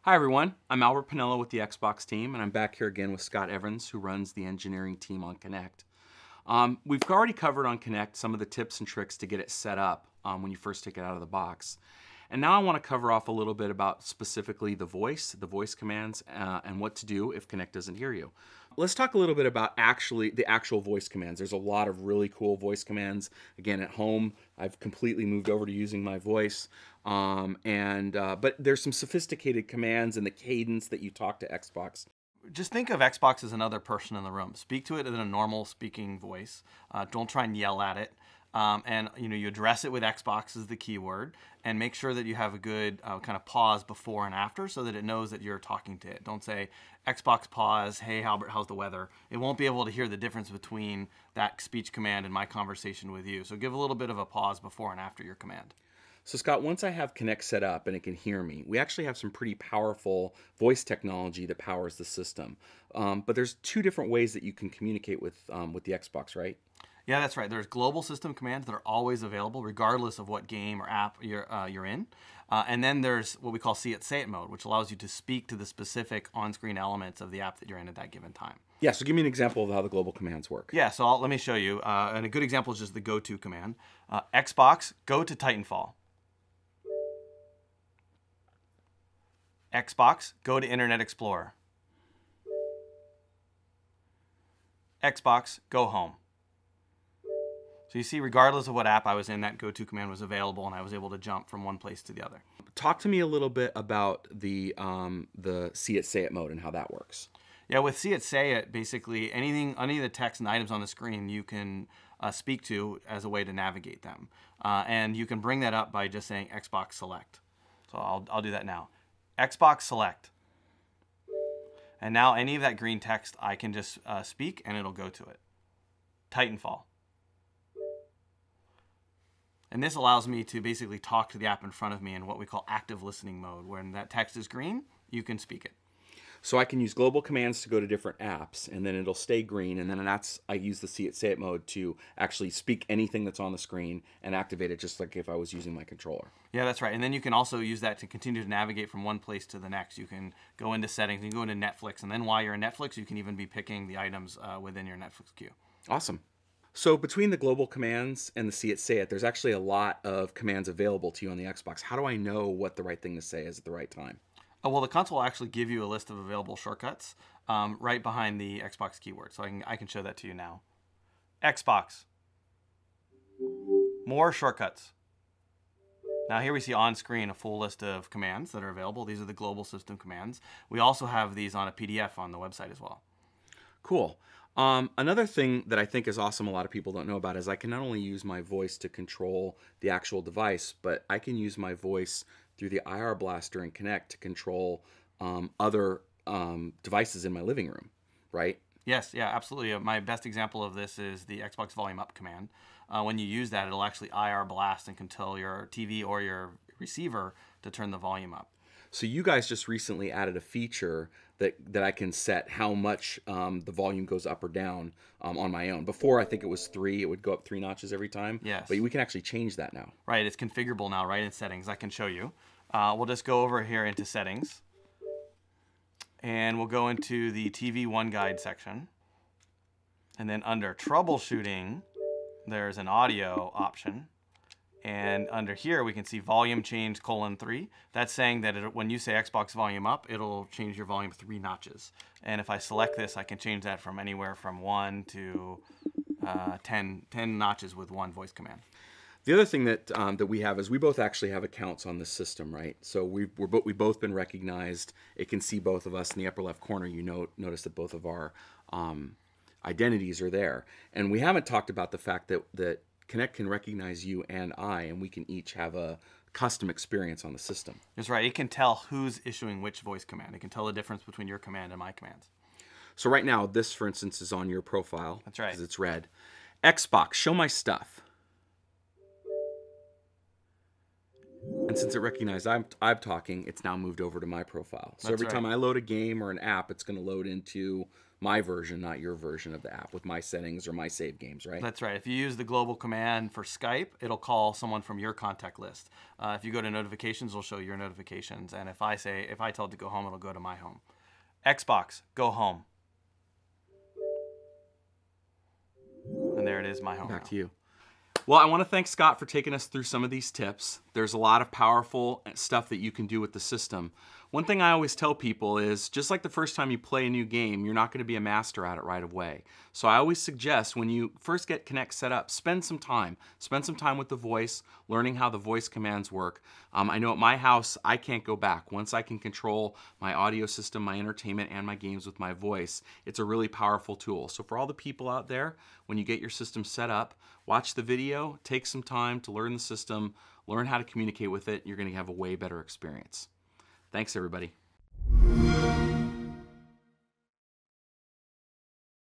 Hi everyone, I'm Albert Penello with the Xbox team, and I'm back here again with Scott Evans, who runs the engineering team on Kinect. We've already covered on Kinect some of the tips and tricks to get it set up when you first take it out of the box. And now I want to cover off a little bit about specifically the voice commands, and what to do if Kinect doesn't hear you. Let's talk a little bit about the actual voice commands. There's a lot of really cool voice commands. Again, at home, I've completely moved over to using my voice. But there's some sophisticated commands and the cadence that you talk to Xbox. Just think of Xbox as another person in the room. Speak to it in a normal speaking voice. Don't try and yell at it. And you address it with Xbox as the keyword, and make sure that you have a good kind of pause before and after, so that it knows that you're talking to it. Don't say Xbox pause, hey Albert, how's the weather? It won't be able to hear the difference between that speech command and my conversation with you. So give a little bit of a pause before and after your command. So Scott, once I have Kinect set up and it can hear me, we actually have some pretty powerful voice technology that powers the system. But there's two different ways that you can communicate with the Xbox, right? Yeah, that's right. There's global system commands that are always available, regardless of what game or app you're in. And then there's what we call see it, say it mode, which allows you to speak to the specific on-screen elements of the app that you're in at that given time. Yeah, so give me an example of how the global commands work. Yeah, so let me show you. And a good example is just the go to command. Xbox, go to Titanfall. Xbox, go to Internet Explorer. Xbox, go home. So you see, regardless of what app I was in, that go-to command was available, and I was able to jump from one place to the other. Talk to me a little bit about the see it, say it mode and how that works. Yeah, with see it, say it, basically any of the text and items on the screen you can speak to as a way to navigate them. And you can bring that up by just saying Xbox select. So I'll do that now. Xbox select. And now any of that green text, I can just speak and it'll go to it. Titanfall. And this allows me to basically talk to the app in front of me in what we call active listening mode. When that text is green, you can speak it. So I can use global commands to go to different apps, and then it'll stay green, and then I use the see it, say it mode to actually speak anything that's on the screen and activate it just like if I was using my controller. Yeah, that's right. And then you can also use that to continue to navigate from one place to the next. You can go into settings, you can go into Netflix, and then while you're in Netflix, you can even be picking the items within your Netflix queue. Awesome. So between the global commands and the see it, say it, there's actually a lot of commands available to you on the Xbox. How do I know what the right thing to say is at the right time? Well, the console will actually give you a list of available shortcuts right behind the Xbox keyword. So I can show that to you now. Xbox. More shortcuts. Now here we see on screen a full list of commands that are available. These are the global system commands. We also have these on a PDF on the website as well. Cool. Another thing that I think is awesome a lot of people don't know about is I can not only use my voice to control the actual device, but I can use my voice through the IR blaster and Kinect to control other devices in my living room, right? Yes, yeah, absolutely. My best example of this is the Xbox Volume Up command. When you use that, it'll actually IR blast and can tell your TV or your receiver to turn the volume up. So you guys just recently added a feature that I can set how much the volume goes up or down on my own. Before, I think it was 3. It would go up 3 notches every time. Yes. But we can actually change that now. Right, it's configurable now, right in settings. I can show you. We'll just go over here into settings. And we'll go into the TV One Guide section. And then under troubleshooting, there's an audio option. And under here, we can see volume change :3. That's saying that when you say Xbox volume up, it'll change your volume 3 notches. And if I select this, I can change that from anywhere from 1 to 10 notches with one voice command. The other thing that we have is we both actually have accounts on this system, right? So we've both been recognized. It can see both of us in the upper left corner. You notice that both of our identities are there. And we haven't talked about the fact that Kinect can recognize you and I, and we can each have a custom experience on the system. That's right. It can tell who's issuing which voice command. It can tell the difference between your command and my commands. So right now, this, for instance, is on your profile. That's right. Because it's red. Xbox, show my stuff. And since it recognized I'm talking, it's now moved over to my profile. So That's every right. time I load a game or an app, it's going to load into my version, not your version of the app with my settings or my save games, right? That's right. If you use the global command for Skype, it'll call someone from your contact list. If you go to notifications, it'll show your notifications. And if I tell it to go home, it'll go to my home. Xbox, go home. And there it is, my home. Back to you. Well, I want to thank Scott for taking us through some of these tips. There's a lot of powerful stuff that you can do with the system. One thing I always tell people is, just like the first time you play a new game, you're not going to be a master at it right away. So I always suggest when you first get Kinect set up, spend some time. Spend some time with the voice, learning how the voice commands work. I know at my house, I can't go back. Once I can control my audio system, my entertainment, and my games with my voice, it's a really powerful tool. So for all the people out there, when you get your system set up, watch the video, take some time to learn the system, learn how to communicate with it. You're going to have a way better experience. Thanks, everybody.